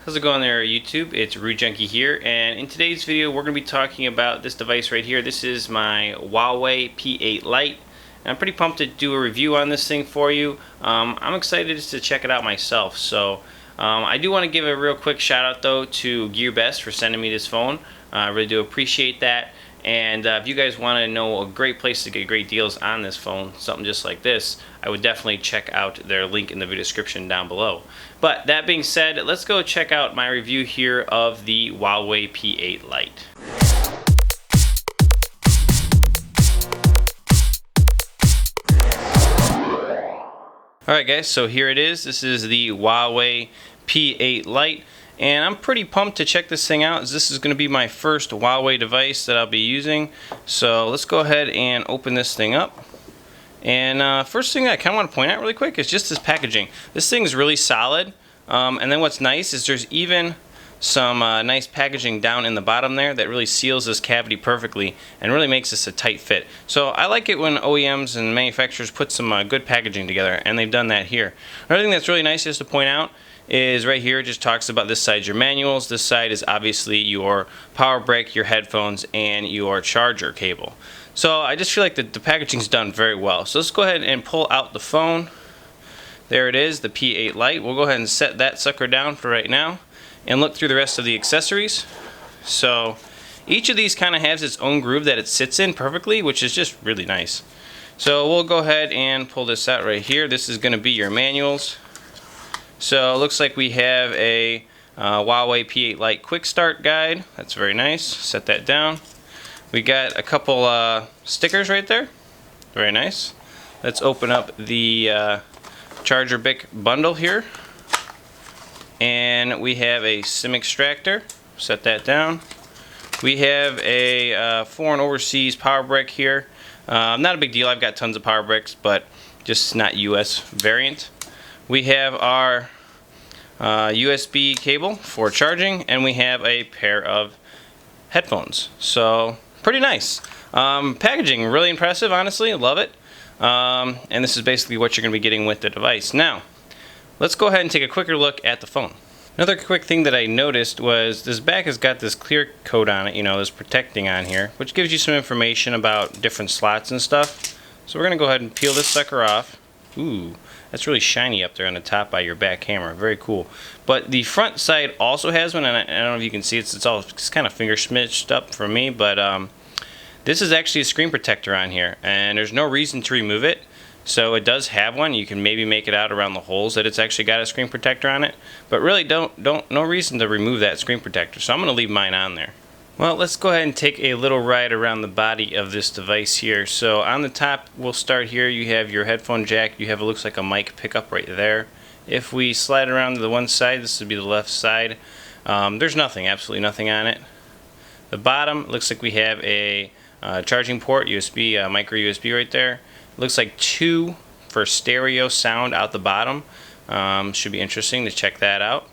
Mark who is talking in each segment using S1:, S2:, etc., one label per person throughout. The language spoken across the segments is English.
S1: How's it going there, YouTube? It's RootJunky here, and in today's video we're going to be talking about this device right here. This is my Huawei P8 Lite, and I'm pretty pumped to do a review on this thing for you. I'm excited to check it out myself. So I do want to give a real quick shout out though to Gearbest for sending me this phone. I really do appreciate that. And if you guys want to know a great place to get great deals on this phone, something just like this, I would definitely check out their link in the video description down below. But that being said, let's go check out my review here of the Huawei P8 Lite. Alright guys, so here it is. This is the Huawei P8 Lite. And I'm pretty pumped to check this thing out, as this is going to be my first Huawei device that I'll be using. So let's go ahead and open this thing up. And first thing I kind of want to point out really quick is just this packaging. This thing's really solid. And then what's nice is there's even some nice packaging down in the bottom there that really seals this cavity perfectly and really makes this a tight fit. So I like it when OEMs and manufacturers put some good packaging together, and they've done that here. Another thing that's really nice just to point out is right here. It just talks about this side's your manuals. This side is obviously your power brick, your headphones, and your charger cable. So I just feel like the packaging's done very well. So let's go ahead and pull out the phone. There it is, the P8 Lite. We'll go ahead and set that sucker down for right now and look through the rest of the accessories. So each of these kind of has its own groove that it sits in perfectly, which is just really nice. So we'll go ahead and pull this out right here. This is going to be your manuals. So it looks like we have a Huawei P8 Lite quick start guide. That's very nice. Set that down. We got a couple stickers right there. Very nice. Let's open up the charger BIC bundle here. And we have a SIM extractor. Set that down. We have a foreign overseas power brick here. Not a big deal. I've got tons of power bricks, but just not US variant. We have our USB cable for charging, and we have a pair of headphones. So pretty nice. Packaging really impressive, honestly. Love it. And this is basically what you're going to be getting with the device. Now, let's go ahead and take a quicker look at the phone. Another quick thing that I noticed was this back has got this clear coat on it, this protecting on here, which gives you some information about different slots and stuff. So we're going to go ahead and peel this sucker off. Ooh, that's really shiny up there on the top by your back camera. Very cool. But the front side also has one, and I don't know if you can see it. It's kind of finger smudged up for me, but this is actually a screen protector on here, and there's no reason to remove it. So it does have one. You can maybe make it out around the holes that it's actually got a screen protector on it, but really no reason to remove that screen protector. So I'm going to leave mine on there. Well, let's go ahead and take a little ride around the body of this device here. So on the top, we'll start here. You have your headphone jack. You have it looks like a mic pickup right there. If we slide around to the one side, this would be the left side. There's nothing, absolutely nothing on it. The bottom looks like we have a charging port, USB, micro USB right there. Looks like two for stereo sound out the bottom. Should be interesting to check that out.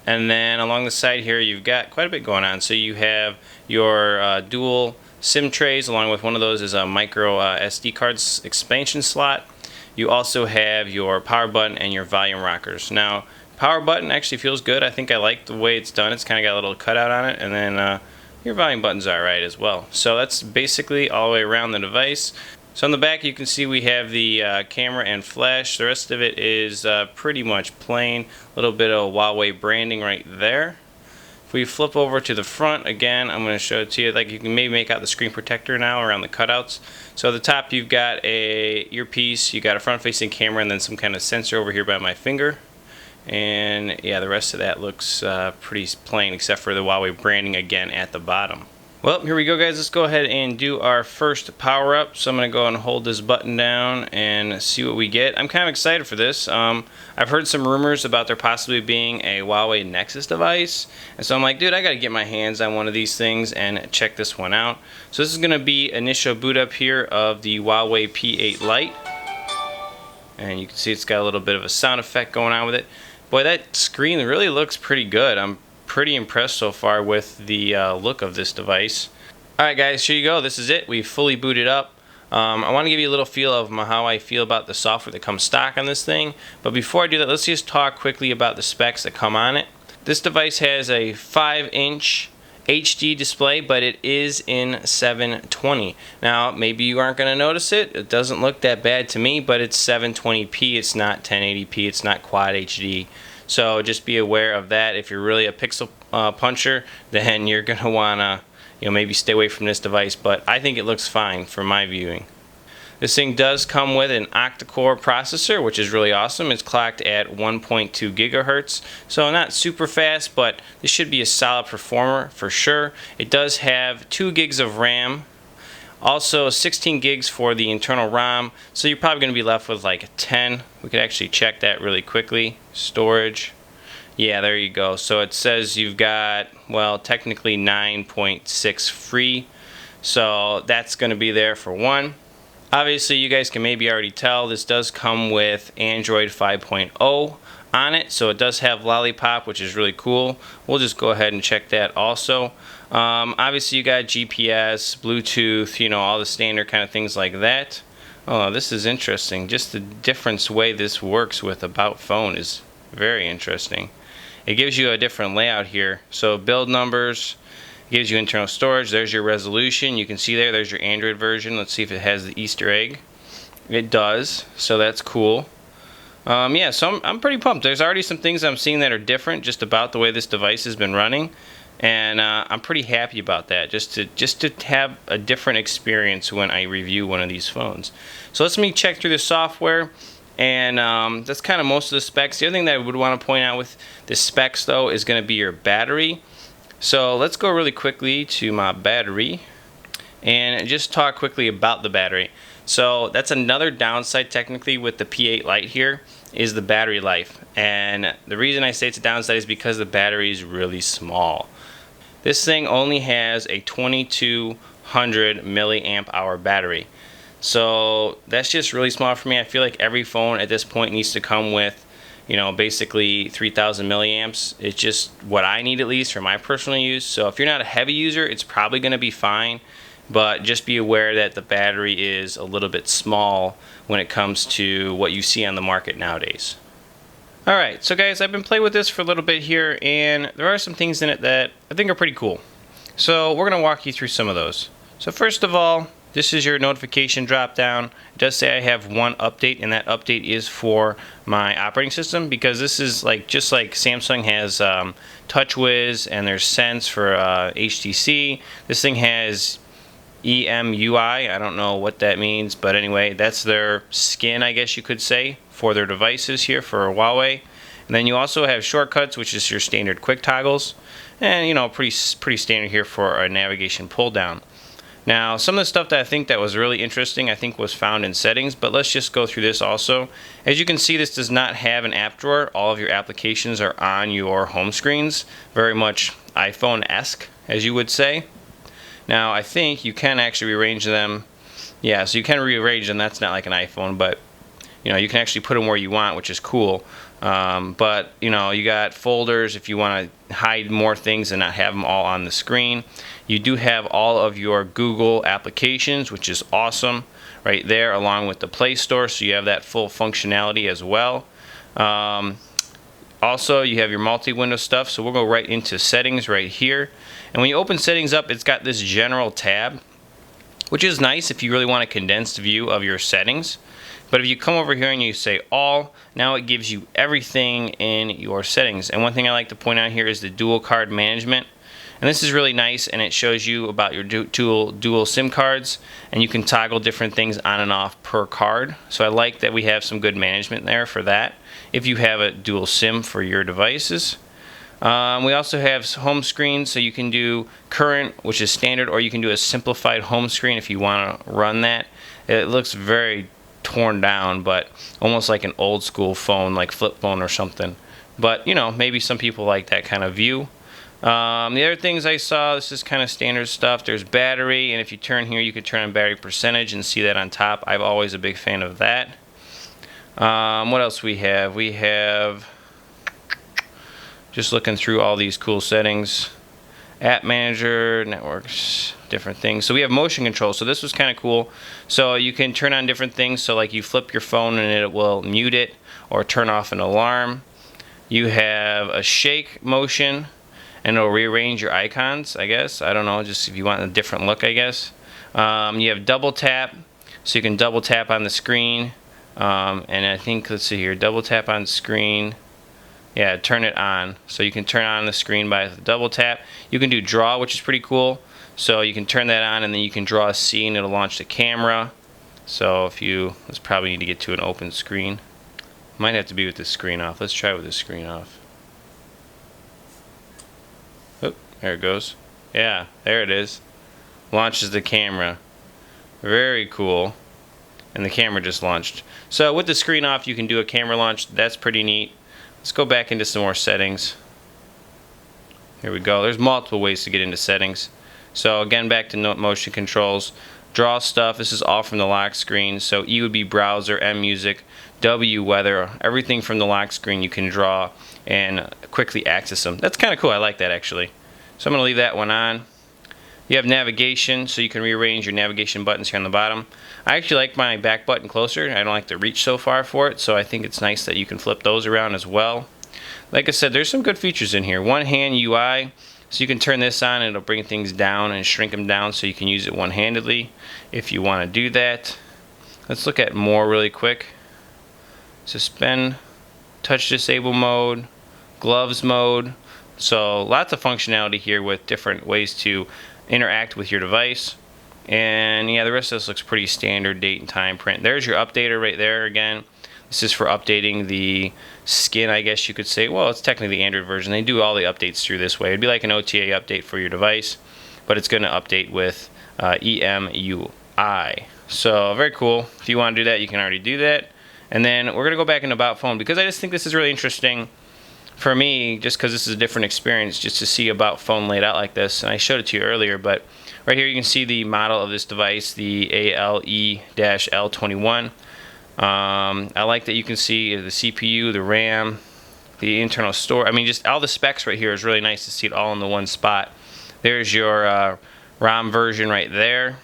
S1: And then along the side here, you've got quite a bit going on. So you have your dual SIM trays, along with one of those is a micro SD cards expansion slot. You also have your power button and your volume rockers. Now, power button actually feels good. I think I like the way it's done. It's kind of got a little cutout on it, and then your volume button's alright as well. So that's basically all the way around the device. So on the back you can see we have the camera and flash. The rest of it is pretty much plain. A little bit of Huawei branding right there. If we flip over to the front, again, I'm going to show it to you. Like you can maybe make out the screen protector now around the cutouts. So at the top you've got a earpiece, you got a front-facing camera, and then some kind of sensor over here by my finger. And yeah, the rest of that looks pretty plain, except for the Huawei branding again at the bottom. Well, here we go, guys. Let's go ahead and do our first power up. So I'm going to go and hold this button down and see what we get. I'm kind of excited for this. I've heard some rumors about there possibly being a Huawei Nexus device, and so I'm like, dude, I got to get my hands on one of these things and check this one out. So this is going to be initial boot up here of the Huawei P8 Lite, and you can see it's got a little bit of a sound effect going on with it. Boy, that screen really looks pretty good. I'm pretty impressed so far with the look of this device. Alright guys, here you go. This is it. We've fully booted up. I want to give you a little feel of how I feel about the software that comes stock on this thing. But before I do that, let's just talk quickly about the specs that come on it. This device has a 5-inch HD display, but it is in 720. Now, maybe you aren't going to notice it. It doesn't look that bad to me, but it's 720p. It's not 1080p. It's not Quad HD. So just be aware of that. If you're really a pixel puncher, then you're going to want to, maybe stay away from this device. But I think it looks fine for my viewing. This thing does come with an octa-core processor, which is really awesome. It's clocked at 1.2 gigahertz, so not super fast, but this should be a solid performer for sure. It does have 2 gigs of RAM, also 16 gigs for the internal ROM, so you're probably going to be left with like 10. We could actually check that really quickly. Storage. Yeah, there you go. So it says you've got, well, technically 9.6 free, so that's going to be there for one. Obviously, you guys can maybe already tell this does come with Android 5.0 on it, so it does have Lollipop, which is really cool. We'll just go ahead and check that also. Obviously, you got GPS, Bluetooth, all the standard kind of things like that. Oh, this is interesting. Just the different way this works with About Phone is very interesting. It gives you a different layout here. So build numbers. Gives you internal storage. There's your resolution. You can see there's your Android version. Let's see if it has the Easter egg. It does, so that's cool. Yeah, so I'm pretty pumped. There's already some things I'm seeing that are different just about the way this device has been running, and I'm pretty happy about that. Just to have a different experience when I review one of these phones. So let me check through the software. And that's kind of most of the specs. The other thing that I would want to point out with the specs though is going to be your battery. So let's go really quickly to my battery and just talk quickly about the battery. So that's another downside technically with the P8 Lite here is the battery life. And the reason I say it's a downside is because the battery is really small. This thing only has a 2200 milliamp hour battery. So that's just really small for me. I feel like every phone at this point needs to come with basically 3000 milliamps. It's just what I need, at least for my personal use. So if you're not a heavy user, it's probably going to be fine, but just be aware that the battery is a little bit small when it comes to what you see on the market nowadays. Alright, so guys, I've been playing with this for a little bit here, and there are some things in it that I think are pretty cool. So we're going to walk you through some of those. So first of all, this is your notification drop down. It does say I have one update, and that update is for my operating system, because this is just like Samsung has TouchWiz and there's Sense for HTC. This thing has EMUI. I don't know what that means, but anyway, that's their skin, I guess you could say, for their devices here for Huawei. And then you also have shortcuts, which is your standard quick toggles, and pretty standard here for a navigation pull down. Now, some of the stuff that I think that was really interesting, I think was found in settings, but let's just go through this also. As you can see, this does not have an app drawer. All of your applications are on your home screens, very much iPhone-esque, as you would say. Now, I think you can actually rearrange them. Yeah, so you can rearrange them. That's not like an iPhone, but you can actually put them where you want, which is cool. But you got folders if you want to hide more things and not have them all on the screen. You do have all of your Google applications, which is awesome, right there, along with the Play Store, so you have that full functionality as well. Also, you have your multi-window stuff, so we'll go right into settings right here. And when you open settings up, it's got this general tab, which is nice if you really want a condensed view of your settings. But if you come over here and you say all, now it gives you everything in your settings. And one thing I like to point out here is the dual card management. And this is really nice, and it shows you about your dual SIM cards, and you can toggle different things on and off per card. So I like that we have some good management there for that if you have a dual SIM for your devices. We also have home screen, so you can do current, which is standard, or you can do a simplified home screen if you want to run that. It looks very torn down, but almost like an old school phone, like flip phone or something. But maybe some people like that kind of view. The other things I saw, this is kind of standard stuff. There's battery, and if you turn here, you can turn on battery percentage and see that on top. I'm always a big fan of that. What else we have? We have, just looking through all these cool settings, app manager, networks, different things. So we have motion control, so this was kind of cool. So you can turn on different things, so like you flip your phone and it will mute it or turn off an alarm. You have a shake motion, and it'll rearrange your icons, I guess. I don't know, just if you want a different look, I guess. You have double tap, so you can double tap on the screen. And I think, let's see here, double tap on screen. Yeah, turn it on. So you can turn on the screen by the double tap. You can do draw, which is pretty cool. So you can turn that on, and then you can draw a scene. It'll launch the camera. So if you, let's probably need to get to an open screen. Might have to be with the screen off. Let's try with the screen off. Oh, there it goes. Yeah, there it is. Launches the camera. Very cool. And the camera just launched. So with the screen off, you can do a camera launch. That's pretty neat. Let's go back into some more settings. Here we go. There's multiple ways to get into settings. So again, back to motion controls. Draw stuff. This is all from the lock screen. So E would be browser, M music, W weather. Everything from the lock screen you can draw and quickly access them. That's kind of cool. I like that actually. So I'm going to leave that one on. You have navigation, so you can rearrange your navigation buttons here on the bottom. I actually like my back button closer. I don't like the reach so far for it, so I think it's nice that you can flip those around as well. Like I said, there's some good features in here. One hand UI, so you can turn this on and it'll bring things down and shrink them down so you can use it one-handedly if you want to do that. Let's look at more really quick. Suspend, touch disable mode, gloves mode. So lots of functionality here with different ways to interact with your device. And yeah, the rest of this looks pretty standard, date and time print. There's your updater right there again. This is for updating the skin, I guess you could say. Well, it's technically the Android version. They do all the updates through this way. It'd be like an OTA update for your device, but it's going to update with EMUI. So very cool. If you want to do that, you can already do that. And then we're going to go back into About Phone because I just think this is really interesting for me, just because this is a different experience, just to see About Phone laid out like this. And I showed it to you earlier, but right here you can see the model of this device, the ALE-L21. I like that you can see the CPU, the RAM, the internal store. I mean, just all the specs right here is really nice to see it all in the one spot. There's your ROM version right there.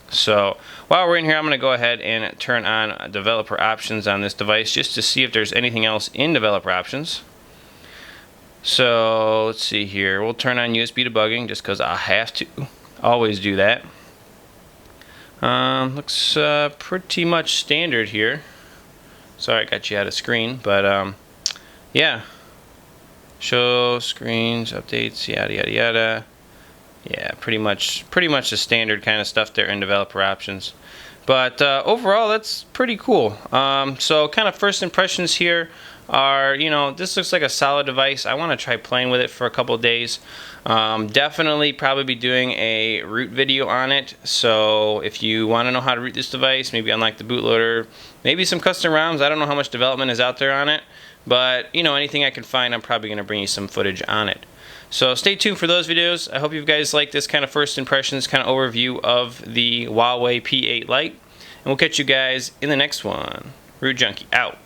S1: So while we're in here, I'm going to go ahead and turn on developer options on this device just to see if there's anything else in developer options. So let's see here. We'll turn on USB debugging just because I have to always do that. Looks pretty much standard here. Sorry, I got you out of screen, but yeah. Show screens, updates, yada yada yada. Yeah, pretty much the standard kind of stuff there in developer options. But overall, that's pretty cool. So kind of first impressions here are, you know, this looks like a solid device. I want to try playing with it for a couple of days. Definitely probably be doing a root video on it. So if you want to know how to root this device, maybe unlock the bootloader, maybe some custom ROMs. I don't know how much development is out there on it, but you know, anything I can find, I'm probably going to bring you some footage on it. So stay tuned for those videos. I hope you guys like this kind of first impressions, kind of overview of the Huawei P8 Lite. And we'll catch you guys in the next one. RootJunky out.